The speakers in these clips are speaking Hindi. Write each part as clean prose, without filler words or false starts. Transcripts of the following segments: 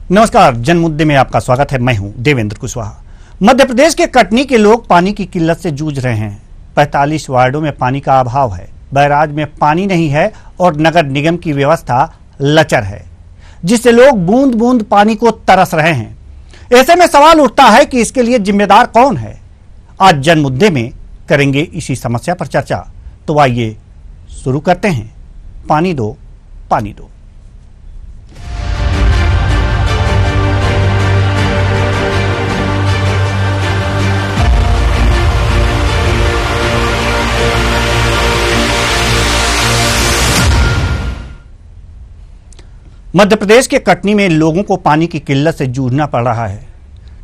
नमस्कार, जन मुद्दे में आपका स्वागत है। मैं हूं देवेंद्र कुशवाहा। मध्य प्रदेश के कटनी के लोग पानी की किल्लत से जूझ रहे हैं। 45 वार्डों में पानी का अभाव है, बैराज में पानी नहीं है और नगर निगम की व्यवस्था लचर है, जिससे लोग बूंद बूंद पानी को तरस रहे हैं। ऐसे में सवाल उठता है कि इसके लिए जिम्मेदार कौन है। आज जन मुद्दे में करेंगे इसी समस्या पर चर्चा। तो आइए शुरू करते हैं। पानी दो, पानी दो। मध्य प्रदेश के कटनी में लोगों को पानी की किल्लत से जूझना पड़ रहा है।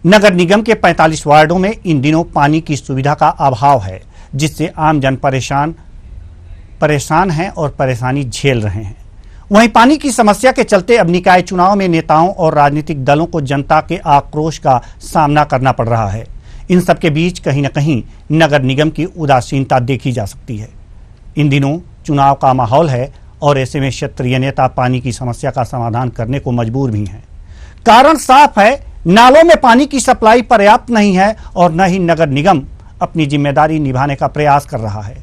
नगर निगम के 45 वार्डों में इन दिनों पानी की सुविधा का अभाव है, जिससे आम जन परेशान हैं और परेशानी झेल रहे हैं। वहीं पानी की समस्या के चलते अब निकाय चुनाव में नेताओं और राजनीतिक दलों को जनता के आक्रोश का सामना करना पड़ रहा है। इन सबके बीच कहीं न कहीं नगर निगम की उदासीनता देखी जा सकती है। इन दिनों चुनाव का माहौल है और ऐसे में क्षेत्रीय नेता पानी की समस्या का समाधान करने को मजबूर भी हैं। कारण साफ है, नालों में पानी की सप्लाई पर्याप्त नहीं है और न ही नगर निगम अपनी जिम्मेदारी निभाने का प्रयास कर रहा है।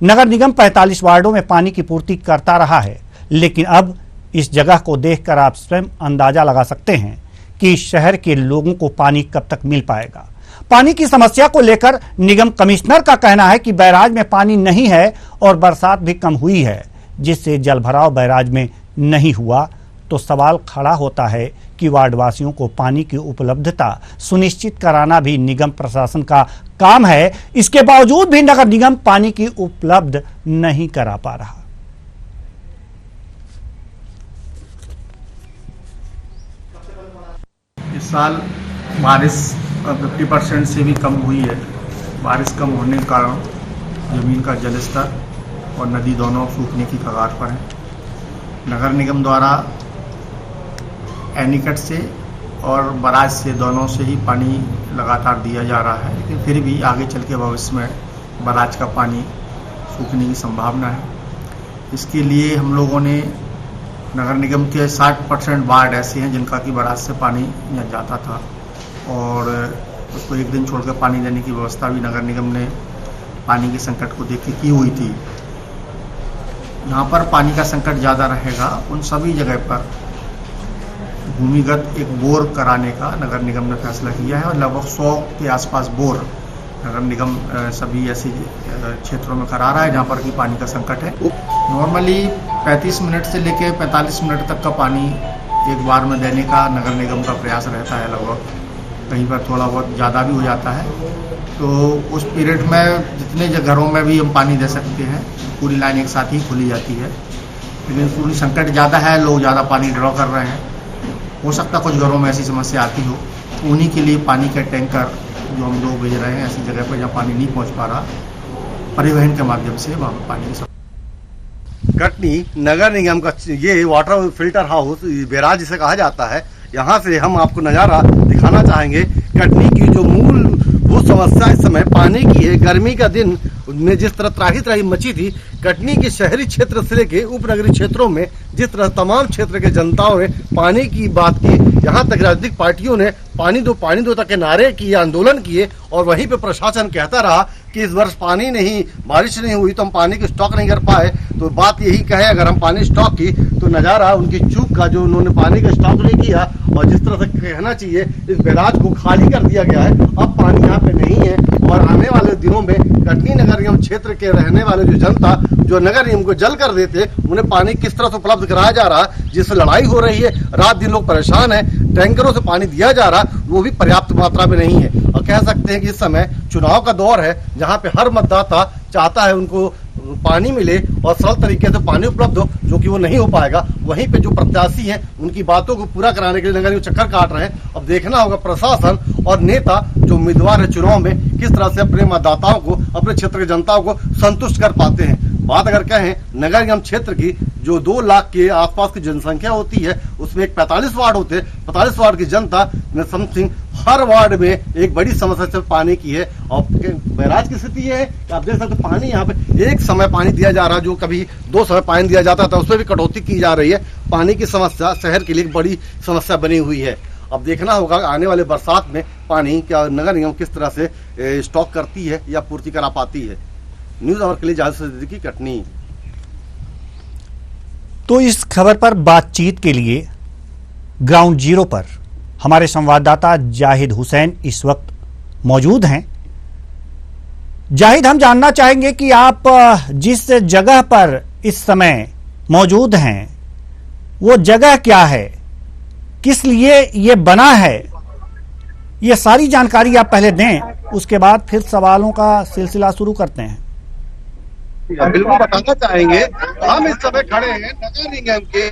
नगर निगम 45 वार्डों में पानी की पूर्ति करता रहा है, लेकिन अब इस जगह को देखकर आप स्वयं अंदाजा लगा सकते हैं कि शहर के लोगों को पानी कब तक मिल पाएगा। पानी की समस्या को लेकर निगम कमिश्नर का कहना है कि बैराज में पानी नहीं है और बरसात भी कम हुई है, जिससे जलभराव बैराज में नहीं हुआ। तो सवाल खड़ा होता है कि वार्डवासियों को पानी की उपलब्धता सुनिश्चित कराना भी निगम प्रशासन का काम है। इसके बावजूद भी नगर निगम पानी की उपलब्ध नहीं करा पा रहा। इस साल बारिश 50% से भी कम हुई है। बारिश कम होने के कारण जमीन का जल स्तर और नदी दोनों सूखने की कगार पर है। नगर निगम द्वारा एनीकट से और बराज से दोनों से ही पानी लगातार दिया जा रहा है, लेकिन फिर भी आगे चल के भविष्य में बराज का पानी सूखने की संभावना है। इसके लिए हम लोगों ने नगर निगम के 60% वार्ड ऐसे हैं जिनका कि बराज से पानी यहाँ जाता था और उसको एक दिन छोड़कर पानी देने की व्यवस्था भी नगर निगम ने पानी के संकट को देख के की हुई थी। यहाँ पर पानी का संकट ज़्यादा रहेगा, उन सभी जगह पर भूमिगत एक बोर कराने का नगर निगम ने फैसला किया है और लगभग 100 के आसपास बोर नगर निगम सभी ऐसे क्षेत्रों में करा रहा है जहाँ पर कि पानी का संकट है। नॉर्मली 35 मिनट से लेकर 45 मिनट तक का पानी एक बार में देने का नगर निगम का प्रयास रहता है। लगभग कहीं पर थोड़ा बहुत ज़्यादा भी हो जाता है, तो उस पीरियड में जितने घरों में भी हम पानी दे सकते हैं, पूरी लाइन एक साथ ही खुली जाती है। लेकिन पूरी संकट ज़्यादा है, लोग ज़्यादा पानी ड्रॉ कर रहे हैं। हो सकता कुछ घरों में ऐसी समस्या आती हो, उन्हीं के लिए पानी के टैंकर जो हम लोग भेज रहे हैं ऐसी जगह पर जहाँ पानी नहीं पहुँच पा रहा, परिवहन के माध्यम से वहाँ पर पानी की कटनी नगर निगम का ये वाटर फिल्टर हाउस बैराज जिसे कहा जाता है, यहाँ से हम आपको नज़ारा दिखाना चाहेंगे। कटनी की जो मूलभूत समस्या इस समय पानी की है। गर्मी का दिन में जिस तरह त्राही मची थी, कटनी के शहरी क्षेत्र से लेके उपनगरीय क्षेत्रों में जिस तरह तमाम क्षेत्र के जनताओं ने पानी की बात की, यहाँ तक राजनीतिक पार्टियों ने पानी दो तक के नारे किए, आंदोलन किए और वहीं पे प्रशासन कहता रहा कि इस वर्ष पानी नहीं, बारिश नहीं हुई तो हम पानी की स्टॉक नहीं कर पाए। तो बात यही कहे, अगर हम पानी स्टॉक की तो नज़ारा उनकी चूक का, जो उन्होंने पानी का स्टॉक नहीं किया और जिस तरह से कहना चाहिए इस बैराज को खाली कर दिया गया है। अब पानी यहाँ पे नहीं है और आने वाले दिनों में कटनी नगर निगम क्षेत्र के रहने वाले जो जनता जो नगर निगम को जल कर देते, उन्हें पानी किस तरह से उपलब्ध कराया जा रहा, जिससे लड़ाई हो रही है। रात दिन लोग परेशान है, टैंकरों से पानी दिया जा रहा, वो भी पर्याप्त मात्रा में नहीं है। और कह सकते हैं कि इस समय चुनाव का दौर है, जहाँ पे हर मतदाता चाहता है उनको पानी मिले और सरल तरीके से पानी उपलब्ध हो, जो कि वो नहीं हो पाएगा। वहीं पे जो प्रत्याशी हैं उनकी बातों को पूरा कराने के लिए नगर निगम चक्कर काट रहे हैं। अब देखना होगा प्रशासन और नेता जो उम्मीदवार है चुनाव में किस तरह से अपने मतदाताओं को, अपने क्षेत्र के जनताओं को संतुष्ट कर पाते हैं। बात अगर कहें नगर निगम क्षेत्र की, जो 2 लाख के आसपास की जनसंख्या होती है, उसमें एक 45 वार्ड होते हैं। 45 वार्ड की जनता में समथिंग हर वार्ड में एक बड़ी समस्या सिर्फ पानी की है। और बैराज की स्थिति है कि आप देख सकते हैं पानी यहाँ पे एक समय पानी दिया जा रहा है, जो कभी 2 समय पानी दिया जाता था, उसमें भी कटौती की जा रही है। पानी की समस्या शहर के लिए एक बड़ी समस्या बनी हुई है। अब देखना होगा आने वाले बरसात में पानी क्या नगर निगम किस तरह से स्टॉक करती है या पूर्ति करा पाती है। न्यूज आवर के लिए जाहिद सिद्दीकी, कटनी। तो इस खबर पर बातचीत के लिए ग्राउंड जीरो पर हमारे संवाददाता जाहिद हुसैन इस वक्त मौजूद हैं। जाहिद, हम जानना चाहेंगे कि आप जिस जगह पर इस समय मौजूद हैं वो जगह क्या है, किस लिए ये बना है, ये सारी जानकारी आप पहले दें, उसके बाद फिर सवालों का सिलसिला शुरू करते हैं। बिल्कुल बताना चाहेंगे, हम इस समय खड़े हैं नगर निगम के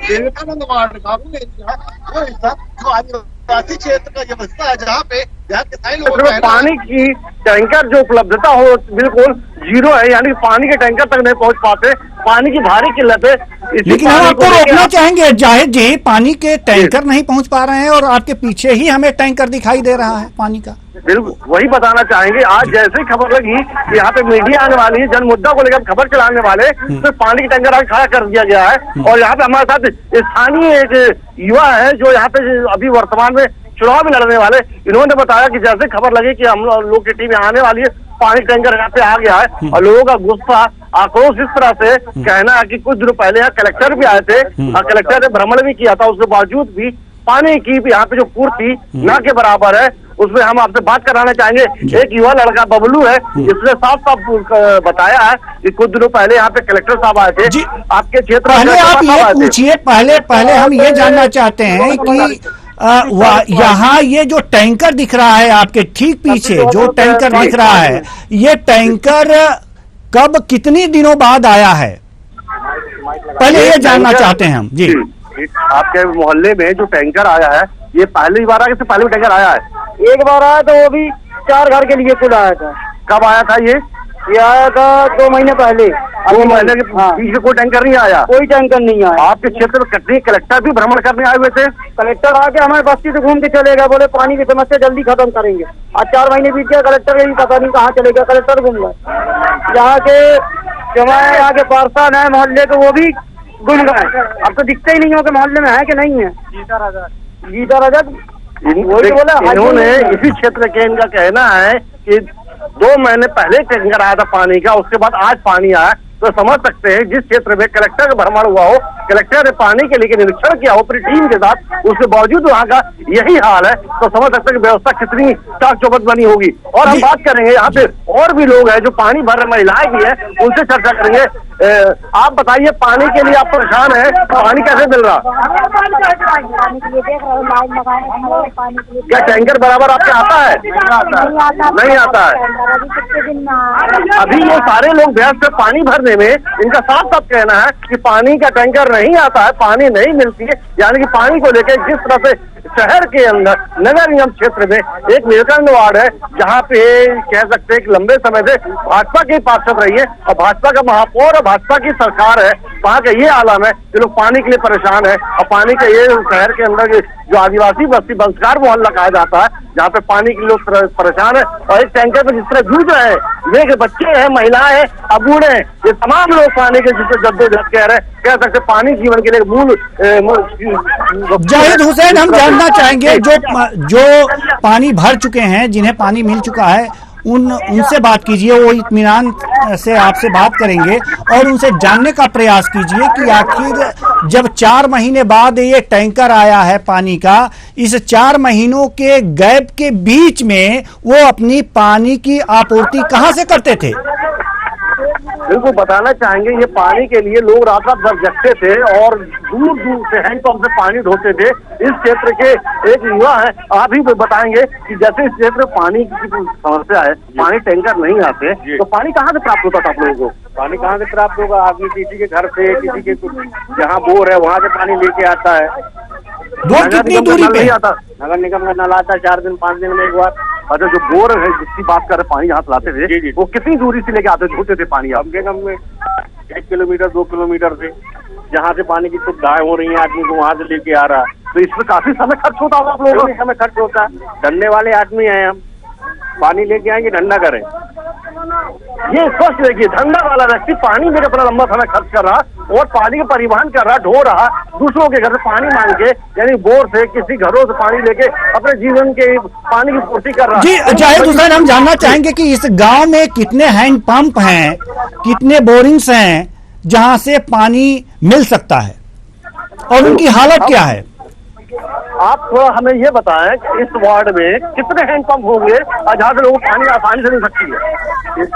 विवेकानंद वार्ड बाबू एरिया, वो हिस्सा जो आदिवासी क्षेत्र का ये हिस्सा है जहाँ पे किसानी लोग पानी की टैंकर जो उपलब्धता हो बिल्कुल जीरो है, यानी पानी के टैंकर तक नहीं पहुँच पाते, पानी की भारी किल्लत है। लेकिन हम आपको रोकना चाहेंगे जाहिद जी, पानी के टैंकर नहीं पहुंच पा रहे हैं और आपके पीछे ही हमें टैंकर दिखाई दे रहा है पानी का। बिल्कुल वही बताना चाहेंगे, आज जैसे ही खबर लगी कि यहाँ पे मीडिया आने वाली है, जन मुद्दा को लेकर खबर चलाने वाले, तो पानी की टैंकर आज खड़ा कर दिया गया है। और यहाँ पे हमारे साथ स्थानीय एक युवा है जो यहाँ पे अभी वर्तमान में चुनाव में लड़ने वाले, इन्होंने बताया कि जैसे खबर लगी कि हम लोग की टीम यहाँ आने वाली है, पानी टैंकर यहाँ पे आ गया है और लोगों का गुस्सा आक्रोश इस तरह से कहना है कि कुछ दिनों पहले यहाँ कलेक्टर भी आए थे और कलेक्टर ने भ्रमण भी किया था, उसके बावजूद भी पानी की यहाँ पे जो पूर्ति न के बराबर है। उसमें हम आपसे बात कराना चाहेंगे, एक युवा लड़का बबलू है, इसने साफ साफ बताया है कि कुछ दिनों पहले यहाँ पे कलेक्टर साहब आए थे आपके क्षेत्र में। पहले आप ये पूछिए, पहले हम ये जानना चाहते हैं कि यहाँ ये जो टैंकर दिख रहा है आपके ठीक पीछे, जो टैंकर दिख रहा है, ये टैंकर कब कितनी दिनों बाद आया है, पहले ये जानना चाहते हैं हम जी। आपके मोहल्ले में जो टैंकर आया है ये पहली बार आया, पहले भी टैंकर आया है? एक बार आया था, वो भी 4 घर के लिए कुल आया था। कब आया था ये आया था 2 महीने पहले। 2 महीने के बीच में कोई टैंकर नहीं आया? कोई टैंकर नहीं आया। आपके क्षेत्र में कटनी कलेक्टर भी भ्रमण करने आए हुए थे? कलेक्टर आके हमारे बस्ती से घूम के चले गए, बोले पानी की समस्या जल्दी खत्म करेंगे। आज 4 महीने बीत गया, कलेक्टर भी पता नहीं कहाँ चले गया, कलेक्टर घूम गए। यहाँ के यहाँ के पार्षद है मोहल्ले के, वो भी गुम गए, अब तो दिखते ही नहीं हो कि मोहल्ले में है कि नहीं है। गीता राजा इन्होंने इसी क्षेत्र के, इनका कहना है कि 2 महीने पहले टैंकर आया था पानी का, उसके बाद आज पानी आया। तो समझ सकते हैं जिस क्षेत्र में कलेक्टर का भ्रमण हुआ हो, कलेक्टर ने पानी के लिए निरीक्षण किया हो पूरी टीम के साथ, उसके बावजूद वहाँ का यही हाल है, तो समझ सकते हैं कि व्यवस्था कितनी चाक चौबंद बनी होगी। और हम बात करेंगे यहाँ पे और भी लोग हैं जो पानी भर रहे, महिलाएं भी हैं, उनसे चर्चा करेंगे। आप बताइए, पानी के लिए आप परेशान है, पानी कैसे मिल रहा? क्या टैंकर बराबर आपके आता है? नहीं आता है। अभी ये सारे लोग व्यस्त है पानी भरने में, इनका साफ साफ कहना है कि पानी का टैंकर नहीं आता है, पानी नहीं मिलती है। यानी कि पानी को लेकर जिस तरह से शहर के अंदर नगर निगम क्षेत्र में एक विवेकानंद वार्ड है जहाँ पे कह सकते हैं कि लंबे समय से भाजपा के पार्षद रही है और भाजपा का महापौर और भाजपा की सरकार है, वहाँ का ये आलम है कि लोग पानी के लिए परेशान है। और पानी का ये शहर के अंदर जो आदिवासी बस्ती बंसकार मोहल्ला कहा जाता है, जहाँ पे पानी के लोग परेशान है और एक टैंकर में जिस तरह जूझ रहे हैं, वे बच्चे हैं, महिलाएं हैं, अब बूढ़े हैं, ये तमाम लोग पानी के जिससे जद्दोजहद कह रहे हैं, कह सकते पानी जीवन के लिए मूल। जाहिद हुसैन, हम जानना चाहेंगे जो पानी भर चुके हैं, जिन्हें पानी मिल चुका है, उनसे बात कीजिए, वो इत्मीनान से आपसे बात करेंगे और उनसे जानने का प्रयास कीजिए कि आखिर जब 4 महीने बाद ये टैंकर आया है पानी का, इस 4 महीनों के गैप के बीच में वो अपनी पानी की आपूर्ति कहां से करते थे? बिल्कुल बताना चाहेंगे, ये पानी के लिए लोग रात रात भर जगते थे और दूर दूर से हैंडपंप से पानी ढोते थे। इस क्षेत्र के एक युवा है, आप ही बताएंगे कि जैसे इस क्षेत्र में पानी की समस्या है, पानी टैंकर नहीं आते, तो पानी कहाँ से प्राप्त होता था आप लोगों को? पानी कहाँ से प्राप्त होगा? आदमी किसी के घर से, किसी के जहाँ बोर है वहाँ से पानी लेके आता है। बोर कितनी दूरी पे आता? नगर निगम का नल आता है 4 दिन 5 दिन में एक बार। अच्छा, जो बोर है जिसकी बात कर रहे पानी यहाँ लाते थे, वो कितनी दूरी से लेके आते थे पानी? कम से कम 1 किलोमीटर 2 किलोमीटर से, जहाँ से पानी की सुविधाएं हो रही है, आदमी को वहाँ से लेके आ रहा है। तो इसमें काफी समय खर्च होता होगा आप लोगों को? समय खर्च होता है, धंधे वाले आदमी हैं हम, पानी लेके आएंगे धंधा करें। ये स्पष्ट देखिए, धंधा वाला व्यक्ति पानी में अपना लंबा समय खर्च कर रहा और पानी का परिवहन कर रहा, ढो रहा, दूसरों के घर से पानी मांग के, यानी बोर से किसी घरों से पानी लेके अपने जीवन के पानी की पूर्ति कर रहा। जी जाहिद हुसैन, हम जानना चाहेंगे कि इस गांव में कितने हैंड पंप हैं, कितने बोरिंग्स हैं जहां से पानी मिल सकता है और उनकी हालत क्या है? आप थोड़ा हमें ये बताएं कि इस वार्ड में कितने हैंडपंप होंगे जहाँ से लोगों को पानी आसानी से मिल सकती है? इस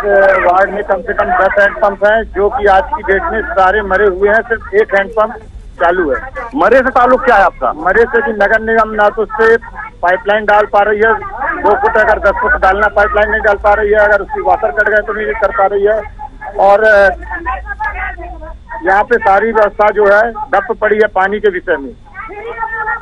वार्ड में कम से कम 10 हैंडपंप हैं, जो कि आज की डेट में सारे मरे हुए हैं, सिर्फ एक हैंडपंप चालू है। मरे से ताल्लुक क्या है आपका? मरे से कि नगर निगम ना तो उससे पाइपलाइन डाल पा रही है, 2 फुट अगर 10 फुट डालना पाइपलाइन नहीं डाल पा रही है, अगर उसकी वाटर कट गए तो नहीं कर पा रही है, और यहाँ पे सारी व्यवस्था जो है डप पड़ी है पानी के विषय में।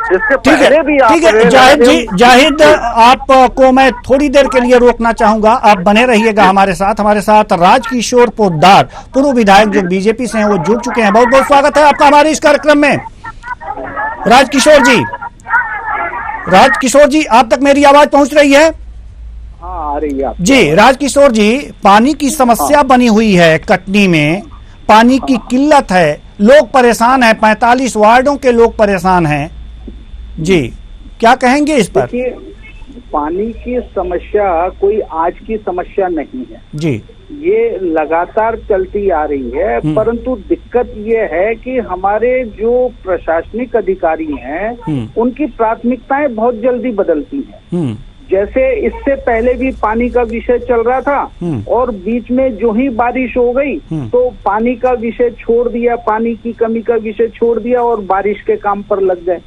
इसके ठीक पहले है, भी ठीक है जाहिद जी, जाहिद आपको मैं थोड़ी देर के लिए रोकना चाहूंगा, आप बने रहिएगा हमारे साथ राजकिशोर पोद्दार, पूर्व विधायक जो बीजेपी से हैं, वो जुड़ चुके हैं। बहुत बहुत स्वागत है आपका हमारे इस कार्यक्रम में। राजकिशोर जी आप तक मेरी आवाज पहुंच रही है? हाँ, आ रही है जी राजकिशोर जी, पानी की समस्या बनी हुई है कटनी में, पानी की किल्लत है, लोग परेशान हैं, 45 वार्डों के लोग परेशान हैं जी, क्या कहेंगे इस पर? देखिए, पानी की समस्या कोई आज की समस्या नहीं है जी, ये लगातार चलती आ रही है, परंतु दिक्कत ये है कि हमारे जो प्रशासनिक अधिकारी हैं उनकी प्राथमिकताएं बहुत जल्दी बदलती हैं। जैसे इससे पहले भी पानी का विषय चल रहा था और बीच में जो ही बारिश हो गई तो पानी का विषय छोड़ दिया, पानी की कमी का विषय छोड़ दिया और बारिश के काम पर लग गए,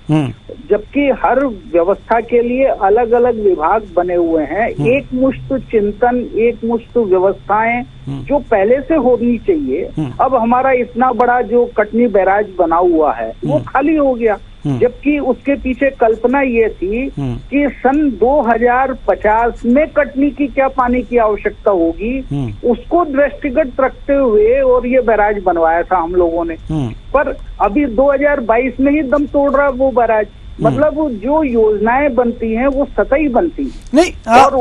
जबकि हर व्यवस्था के लिए अलग अलग विभाग बने हुए हैं। एक मुश्त चिंतन, एक मुश्त व्यवस्थाएं जो पहले से होनी चाहिए, अब हमारा इतना बड़ा जो कटनी बैराज बना हुआ है वो खाली हो गया, जबकि उसके पीछे कल्पना ये थी कि सन 2050 में कटनी की क्या पानी की आवश्यकता होगी, उसको दृष्टिगत रखते हुए और ये बैराज बनवाया था हम लोगों ने। पर अभी 2022 में ही दम तोड़ रहा वो बैराज। मतलब जो योजनाएं बनती हैं वो सतही बनती हैं। नहीं,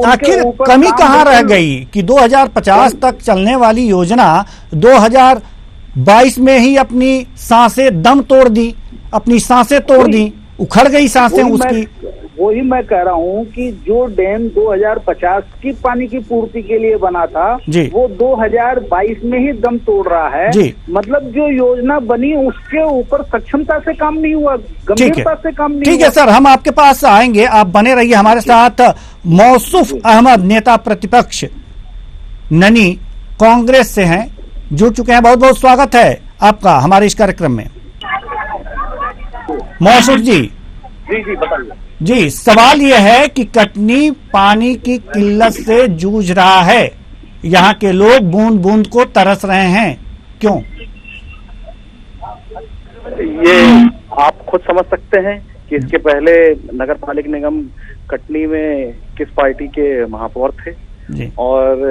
आखिर कमी कहाँ रह गई कि 2050 तक चलने वाली योजना 2022 में ही अपनी सांसें दम तोड़ दी, अपनी सांसें तोड़ दी, उखड़ गई सांसें उसकी। वही मैं कह रहा हूँ कि जो डैम 2050 की पानी की पूर्ति के लिए बना था वो 2022 में ही दम तोड़ रहा है जी। मतलब जो योजना बनी उसके ऊपर सक्षमता से काम नहीं हुआ, गंभीरता से काम नहीं हुआ। ठीक है सर, हम आपके पास आएंगे, आप बने रहिए हमारे साथ। मौसूफ अहमद, नेता प्रतिपक्ष ननी कांग्रेस से हैं, जुड़ चुके हैं। बहुत बहुत स्वागत है आपका हमारे इस कार्यक्रम में। मौसूफ जी जी बताइए। जी, सवाल यह है कि कटनी पानी की किल्लत से जूझ रहा है, यहाँ के लोग बूंद बूंद को तरस रहे हैं, क्यों? ये आप खुद समझ सकते हैं कि इसके पहले नगर पालिक निगम कटनी में किस पार्टी के महापौर थे जी। और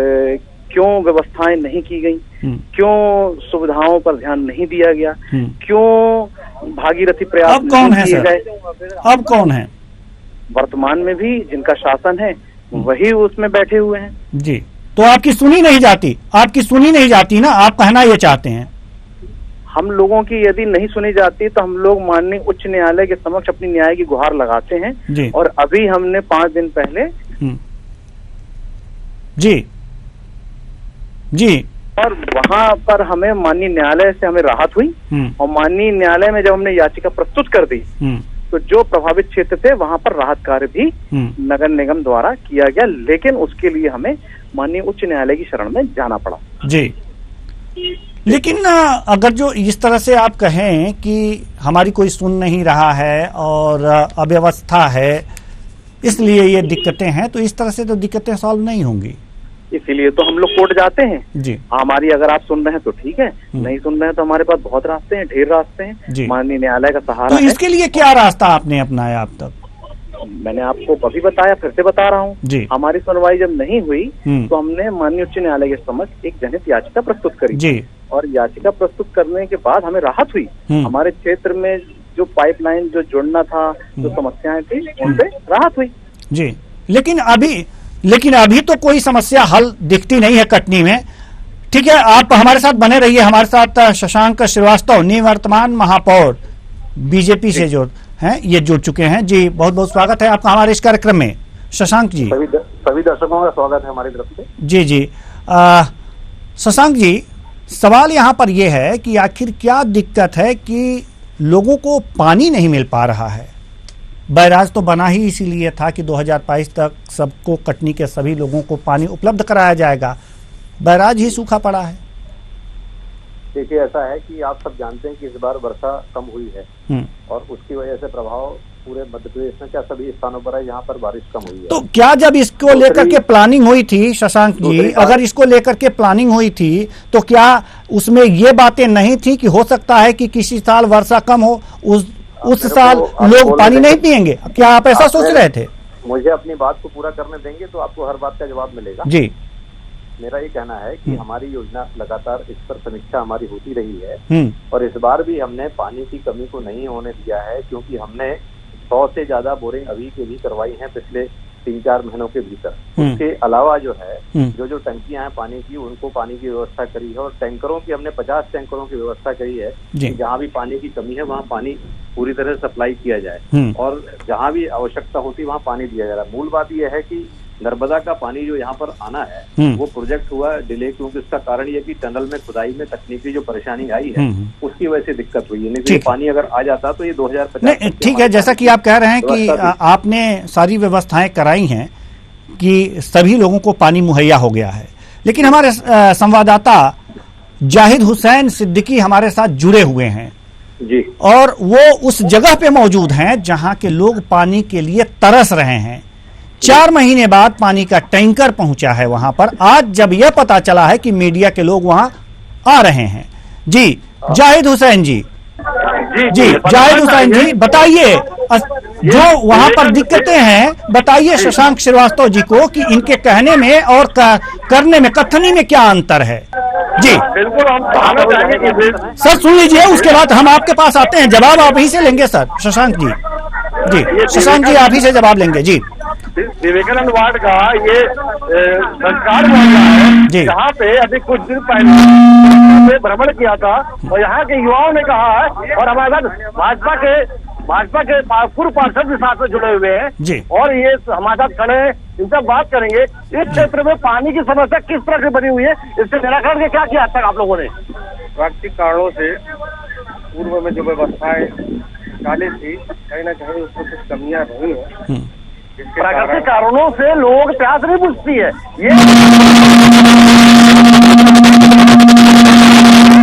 क्यों व्यवस्थाएं नहीं की गई, क्यों सुविधाओं पर ध्यान नहीं दिया गया, क्यों भागीरथी प्रयास अब कौन है सर? अब कौन है? वर्तमान में भी जिनका शासन है वही उसमें बैठे हुए हैं जी। तो आपकी सुनी नहीं जाती, आपकी सुनी नहीं जाती ना, आप कहना ये चाहते हैं? हम लोगों की यदि नहीं सुनी जाती तो हम लोग माननीय उच्च न्यायालय के समक्ष अपनी न्याय की गुहार लगाते हैं जी। और अभी हमने 5 दिन पहले जी जी और वहां पर हमें माननीय न्यायालय से हमें राहत हुई और माननीय न्यायालय में जब हमने याचिका प्रस्तुत कर दी तो जो प्रभावित क्षेत्र थे वहां पर राहत कार्य भी नगर निगम द्वारा किया गया, लेकिन उसके लिए हमें माननीय उच्च न्यायालय की शरण में जाना पड़ा जी। लेकिन अगर जो इस तरह से आप कहें कि हमारी कोई सुन नहीं रहा है और अव्यवस्था है इसलिए ये दिक्कतें हैं, तो इस तरह से तो दिक्कतें सॉल्व नहीं होंगी। इसीलिए तो हम लोग कोर्ट जाते हैं जी। हमारी अगर आप सुन रहे हैं तो ठीक है, नहीं सुन रहे हैं तो हमारे पास बहुत रास्ते हैं, ढेर रास्ते हैं, माननीय न्यायालय का सहारा तो इसके लिए क्या रास्ता आपने अपनाया अब तक? मैंने आपको अभी बताया, फिर से बता रहा हूँ। हमारी सुनवाई जब नहीं हुई तो हमने माननीय उच्च न्यायालय के समक्ष एक जनहित याचिका प्रस्तुत करी जी। और याचिका प्रस्तुत करने के बाद हमें राहत हुई। हमारे क्षेत्र में जो पाइपलाइन जो जुड़ना था, जो समस्याएं थी, उनसे राहत हुई जी। लेकिन अभी लेकिन अभी तो कोई समस्या हल दिखती नहीं है कटनी में। ठीक है, आप हमारे साथ बने रहिए। हमारे साथ शशांक श्रीवास्तव, निवर्तमान महापौर बीजेपी से जो हैं ये जुड़ चुके हैं। जी, बहुत बहुत स्वागत है आपका हमारे इस कार्यक्रम में शशांक जी। सभी दर्शकों का स्वागत है हमारी तरफ से। जी जी, शशांक जी, सवाल यहाँ पर यह है कि आखिर क्या दिक्कत है कि लोगों को पानी नहीं मिल पा रहा है। बैराज तो बना ही इसीलिए था कि 2022 तक सबको, कटनी के सभी लोगों को पानी उपलब्ध कराया जाएगा। बैराज ही सूखा पड़ा है। देखिए, ऐसा है कि आप सब जानते हैं कि इस बार वर्षा कम हुई है और उसकी वजह से प्रभाव पूरे मध्य प्रदेश में क्या सभी स्थानों पर है जहाँ पर बारिश कम हुई है। तो क्या जब इसको लेकर के प्लानिंग हुई थी शशांक जी, अगर इसको लेकर के प्लानिंग हुई थी तो क्या उसमें ये बातें नहीं थी कि हो सकता है कि किसी साल वर्षा कम हो, उस साल लोग पानी नहीं पिएंगे? क्या आप ऐसा सोच रहे थे? मुझे अपनी बात को पूरा करने देंगे तो आपको हर बात का जवाब मिलेगा। जी, मेरा ये कहना है कि हमारी योजना लगातार इस पर समीक्षा हमारी होती रही है और इस बार भी हमने पानी की कमी को नहीं होने दिया है, क्योंकि हमने 100 से ज्यादा बोरिंग अभी के भी करवाई हैं पिछले 3-4 महीनों के भीतर। उसके अलावा जो है जो टंकियां हैं पानी की, उनको पानी की व्यवस्था करी है और टैंकरों की हमने 50 टैंकरों की व्यवस्था करी है कि जहाँ भी पानी की कमी है वहाँ पानी पूरी तरह से सप्लाई किया जाए और जहाँ भी आवश्यकता होती है वहाँ पानी दिया जा रहा है। मूल बात यह है कि नर्मदा का पानी जो यहाँ पर आना है वो प्रोजेक्ट हुआ डिले, क्योंकि उसका कारण ये कि टनल में खुदाई में तकनीकी जो परेशानी आई है उसकी वजह से दिक्कत हुई है। नहीं तो पानी अगर आ जाता तो ये 2050। ठीक है, जैसा कि आप कह रहे हैं कि आपने सारी व्यवस्थाएं कराई हैं कि सभी लोगों को पानी मुहैया हो गया है, लेकिन हमारे संवाददाता जाहिद हुसैन सिद्दीकी हमारे साथ जुड़े हुए हैं जी, और वो उस जगह पे मौजूद हैं जहां के लोग पानी के लिए तरस रहे हैं। 4 महीने बाद पानी का टैंकर पहुंचा है वहां पर। आज जब यह पता चला है कि मीडिया के लोग वहां आ रहे हैं। जी, जाहिद हुसैन जी, जी जाहिद हुसैन जी, बताइए जो वहां पर दिक्कतें हैं, बताइए शशांक श्रीवास्तव जी को कि इनके कहने में और करने में, कथनी में क्या अंतर है। जी बिल्कुल, हम कहना चाहेंगे कि सर सुन लीजिए, उसके बाद हम आपके पास आते हैं, जवाब आप ही से लेंगे सर। शशांक जी, जी शशांक जी आप ही से जवाब लेंगे। जी, विवेकानंद वार्ड का ये संस्कार मोहल्ला है जहाँ पे अभी कुछ दिन पहले भ्रमण किया था और यहाँ के युवाओं ने कहा है और हमारे साथ भाजपा के पूर्व पार्षद भी साथ में जुड़े हुए हैं और ये हमारे साथ खड़े हैं, इनसे बात करेंगे इस क्षेत्र में पानी की समस्या किस तरह से बनी हुई है, इससे निराकरण के क्या किया अब तक आप लोगों ने। प्राकृतिक कारणों से पूर्व में जो व्यवस्थाएं डाली थी कहीं न कहीं उसमें कुछ कमियां रही हैं। प्राकृतिक कारणों से लोग प्यास नहीं बुझती है। ये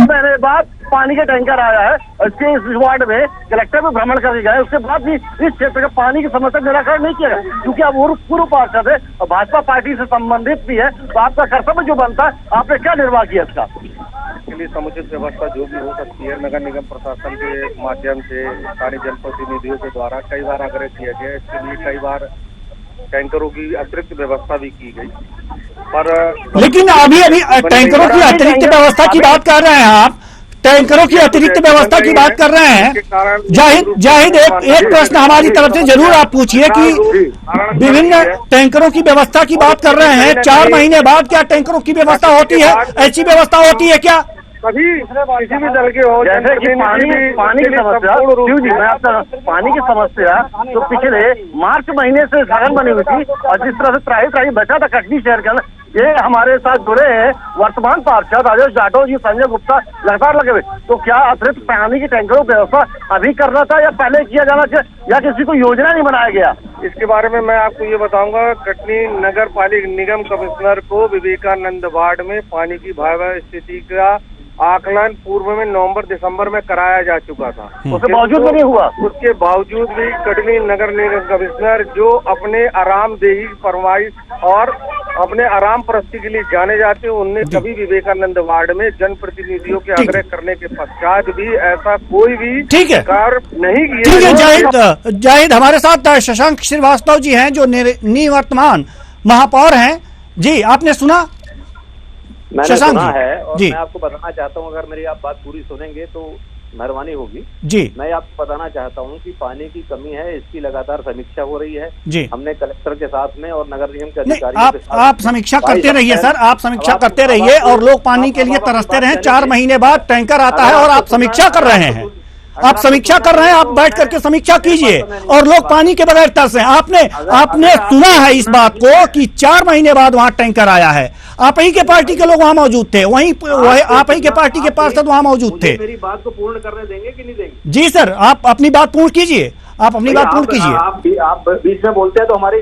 मेरे बाद पानी का टैंकर आया है, इसके इस वार्ड में कलेक्टर भी भ्रमण करके गए, उसके बाद भी इस क्षेत्र का पानी की समस्या निराकरण नहीं किया गया, क्योंकि आप पूर्व पार्षद है और भाजपा पार्टी से संबंधित भी है, तो आपका कर्तव्य जो बनता है आपने क्या निर्वाह किया इसका? इसके लिए समुचित व्यवस्था जो भी हो सकती है नगर निगम प्रशासन के माध्यम से, स्थानीय जनप्रतिनिधियों के द्वारा कई बार आग्रह किया गया। इसके लिए कई बार टैंकरों की अतिरिक्त व्यवस्था भी की गई, पर लेकिन अभी टैंकरों की अतिरिक्त व्यवस्था की बात कर रहे हैं आप, टैंकरों की अतिरिक्त व्यवस्था की बात कर रहे हैं। जाहिद एक प्रश्न हमारी तरफ से जरूर आप पूछिए कि विभिन्न टैंकरों की व्यवस्था की बात कर रहे हैं, 4 महीने बाद क्या टैंकरों की व्यवस्था होती है? ऐसी व्यवस्था होती है क्या? कभी किसी भी तरह के हो, जैसे कि पानी की समस्या, क्यों जी मैं आपका पानी की समस्या तो पिछले मार्च महीने से सघन बनी हुई थी और जिस तरह से त्राही बचा था कटनी शहर के अंदर, ये हमारे साथ जुड़े हैं वर्तमान पार्षद राजेश जाटव जी, संजय गुप्ता लगातार लगे हुए। तो क्या अतिरिक्त पानी की टैंकरों की व्यवस्था अभी करना था या पहले किया जाना चाहिए या किसी को योजना नहीं बनाया गया? इसके बारे में मैं आपको ये बताऊंगा, कटनी नगर पालिका निगम कमिश्नर को विवेकानंद वार्ड में पानी की भयावह स्थिति का आकलन पूर्व में नवंबर-दिसंबर में कराया जा चुका था, उसके बावजूद नहीं हुआ। उसके बावजूद भी कटनी नगर निगम कमिश्नर जो अपने आरामदेही फरमाइश और अपने आराम परस्ती के लिए जाने जाते हैं, उनने कभी विवेकानंद वार्ड में जनप्रतिनिधियों के आग्रह करने के पश्चात भी ऐसा कोई भी कार्य नहीं किया। ठीक है, जाहिद हमारे साथ शशांक श्रीवास्तव जी हैं जो निवर्तमान महापौर हैं। जी आपने सुना? मैंने सुना है और मैं आपको बताना चाहता हूँ, अगर मेरी आप बात पूरी सुनेंगे तो मेहरबानी होगी जी। मैं आपको बताना चाहता हूं कि पानी की कमी है, इसकी लगातार समीक्षा हो रही है जी। हमने कलेक्टर के साथ में और नगर निगम के नहीं, अधिकारियों के साथ आप समीक्षा करते रहिए सर, आप समीक्षा करते रहिए और लोग पानी के लिए तरसते रहे। 4 महीने बाद टैंकर आता है और आप समीक्षा कर रहे हैं, आप समीक्षा कर रहे हैं, आप बैठ करके समीक्षा कीजिए और लोग पानी के बगैर तरसे। आपने सुना है इस बात को कि 4 महीने बाद वहां टैंकर आया है। आप ही के पार्टी के लोग वहां मौजूद थे, वहीं आप ही के पार्टी के पार्षद वहां मौजूद थे। मेरी बात को पूर्ण करने देंगे कि नहीं देंगे? जी सर, आप अपनी बात पूर्ण कीजिए, आप अपनी बात पूर्ण कीजिए। आप बीच में बोलते हैं तो हमारी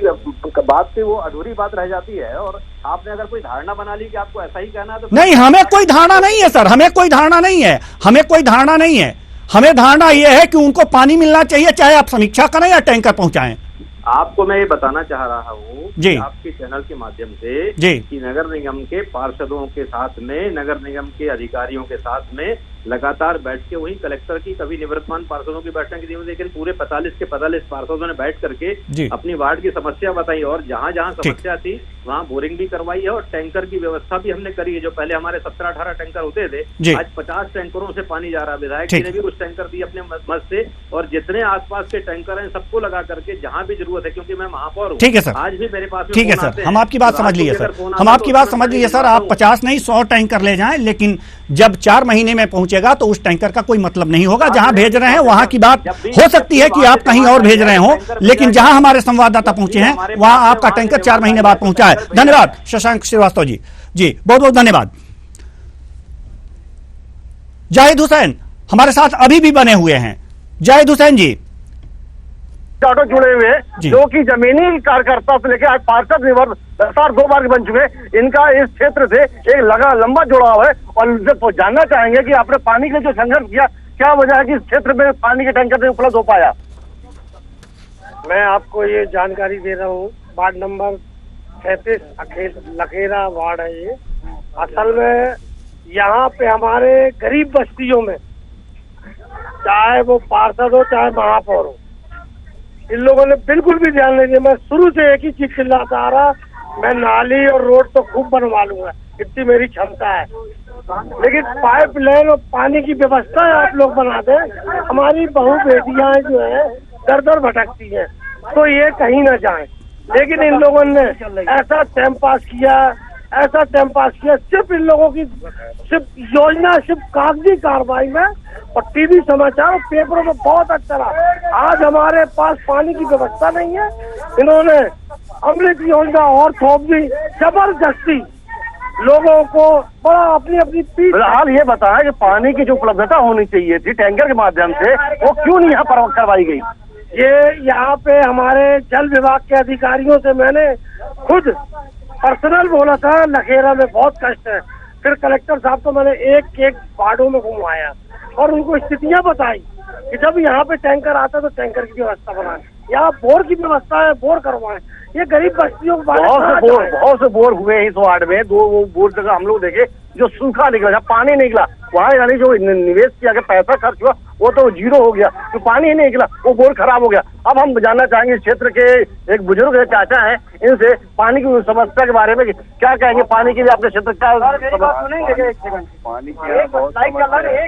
बात से वो अधूरी बात रह जाती है और आपने अगर कोई धारणा बना ली कि आपको ऐसा ही कहना है तो नहीं, हमें कोई धारणा नहीं है सर, हमें कोई धारणा नहीं है, हमें कोई धारणा नहीं है। हमें धारणा यह है कि उनको पानी मिलना चाहिए, चाहे आप समीक्षा करें या टैंकर पहुंचाएं। आपको मैं ये बताना चाह रहा हूँ जी आपके चैनल के माध्यम से जी कि नगर निगम के पार्षदों के साथ में, नगर निगम के अधिकारियों के साथ में लगातार बैठ के, वही कलेक्टर की कभी निवर्तमान पार्षदों की बैठक की, लेकिन पूरे 45 के 45 पार्षदों ने बैठ करके अपनी वार्ड की समस्या बताई और जहां जहां समस्या थी वहां बोरिंग भी करवाई है और टैंकर की व्यवस्था भी हमने करी है। जो पहले हमारे 17-18 टैंकर होते थे, आज 50 टैंकरों से पानी जा रहा है। विधायक जी ने भी कुछ टैंकर दिए अपने मत से और जितने आसपास के टैंकर हैं सबको लगा करके जहां भी जरूरत है, क्योंकि मैं महापौर हूँ। ठीक है सर, आज भी मेरे पास ठीक है सर, हम आपकी बात समझ लिए सर, हम आपकी बात समझ लिए सर। आप 50 नहीं 100 टैंकर ले जाएं, लेकिन जब 4 महीने में पहुंचेगा तो उस टैंकर का कोई मतलब नहीं होगा। जहां भेज रहे हैं वहां की बात हो सकती है कि आप कहीं और भेज रहे हो, लेकिन जहां हमारे संवाददाता पहुंचे हैं वहां आपका टैंकर 4 महीने बाद पहुंचा है। धन्यवाद शशांक श्रीवास्तव जी, जी बहुत बहुत धन्यवाद। जाहिद हुसैन हमारे साथ अभी भी बने हुए हैं। जाहिद हुसैन जी, ऑटो जुड़े हुए जो कि जमीनी कार्यकर्ता से लेकर आज पार्षद लगातार 2 बार बन चुके, इनका इस क्षेत्र से एक लंबा जुड़ाव है और जब जानना चाहेंगे कि आपने पानी के लिए जो संघर्ष किया, क्या वजह है कि इस क्षेत्र में पानी के टैंकर नहीं उपलब्ध हो पाया? मैं आपको ये जानकारी दे रहा हूँ, वार्ड नंबर 37 लखेरा वार्ड है ये। असल में यहाँ पे हमारे गरीब बस्तियों में, चाहे वो पार्षद हो चाहे महापौर हो, इन लोगों ने बिल्कुल भी ध्यान नहीं दिया। मैं शुरू से एक ही चीज चिल्लाता आ रहा, मैं नाली और रोड तो खूब बनवा लूंगा, इतनी मेरी क्षमता है, लेकिन पाइपलाइन और पानी की व्यवस्था आप लोग बना दें। हमारी बहू बेटियां जो है दर दर भटकती हैं, तो ये कहीं ना जाए। लेकिन इन लोगों ने ऐसा टाइम पास किया, सिर्फ इन लोगों की सिर्फ योजना, सिर्फ कागजी कार्रवाई में और टीवी समाचार और पेपरों में बहुत अच्छा रहा। आज हमारे पास पानी की व्यवस्था नहीं है, इन्होंने अमृत योजना और थोप दी जबरदस्ती लोगों को, बड़ा अपनी पीठ। फिलहाल ये बताया कि पानी की जो उपलब्धता होनी चाहिए थी टैंकर के माध्यम से, वो क्यों नहीं यहाँ पर करवाई गई? ये यहाँ पे हमारे जल विभाग के अधिकारियों से मैंने खुद पर्सनल बोला था, लखेरा में बहुत कष्ट है। फिर कलेक्टर साहब को मैंने एक वार्डों में घुमाया और उनको स्थितियां बताई कि जब यहाँ पे टैंकर आता है तो टैंकर की व्यवस्था बनाए, यहाँ बोर की व्यवस्था है, बोर करवाएं। ये गरीब बस्तियों को बहुत से बोर हुए इस वार्ड में। 2 बोर जगह हम लोग देखे जो सूखा निकला, जहाँ पानी निकला वहाँ यानी जो निवेश किया गया, पैसा खर्च हुआ, वो तो 0 हो गया, तो पानी ही नहीं निकला, वो बोर खराब हो गया। अब हम जानना चाहेंगे इस क्षेत्र के एक बुजुर्ग चाचा हैं, इनसे पानी की समस्या के बारे में क्या कहेंगे। पानी के लिए आपके क्षेत्र क्या पानी एक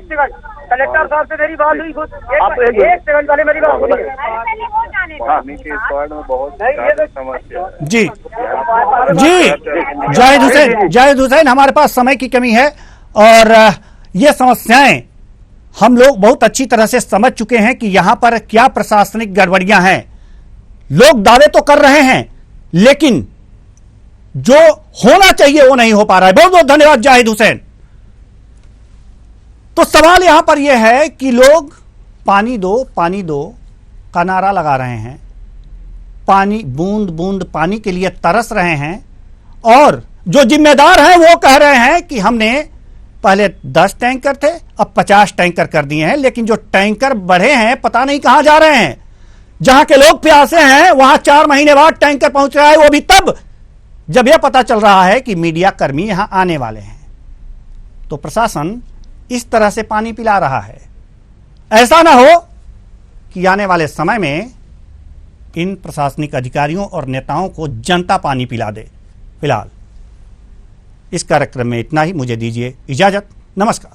सेकंड कलेक्टर साहब से मेरी बात हुई, आप एक सेकंड पहले मेरी बात सुनिए। पानी के इस वार्ड में बहुत समस्या जी जी जाहिद हुसैन, हमारे पास समय की कमी है और ये समस्याएं हम लोग बहुत अच्छी तरह से समझ चुके हैं कि यहां पर क्या प्रशासनिक गड़बड़ियां हैं। लोग दावे तो कर रहे हैं लेकिन जो होना चाहिए वो नहीं हो पा रहा है। बहुत बहुत धन्यवाद जाहिद हुसैन। तो सवाल यहां पर यह है कि लोग पानी दो का नारा लगा रहे हैं, पानी बूंद बूंद पानी के लिए तरस रहे हैं और जो जिम्मेदार हैं वो कह रहे हैं कि हमने पहले 10 टैंकर थे अब 50 टैंकर कर दिए हैं, लेकिन जो टैंकर बढ़े हैं पता नहीं कहां जा रहे हैं। जहां के लोग प्यासे हैं वहां 4 महीने बाद टैंकर पहुंच रहा है, वो भी तब जब यह पता चल रहा है कि मीडिया कर्मी यहां आने वाले हैं। तो प्रशासन इस तरह से पानी पिला रहा है। ऐसा ना हो कि आने वाले समय में इन प्रशासनिक अधिकारियों और नेताओं को जनता पानी पिला दे। फिलहाल इस कार्यक्रम में इतना ही, मुझे दीजिए इजाजत, नमस्कार।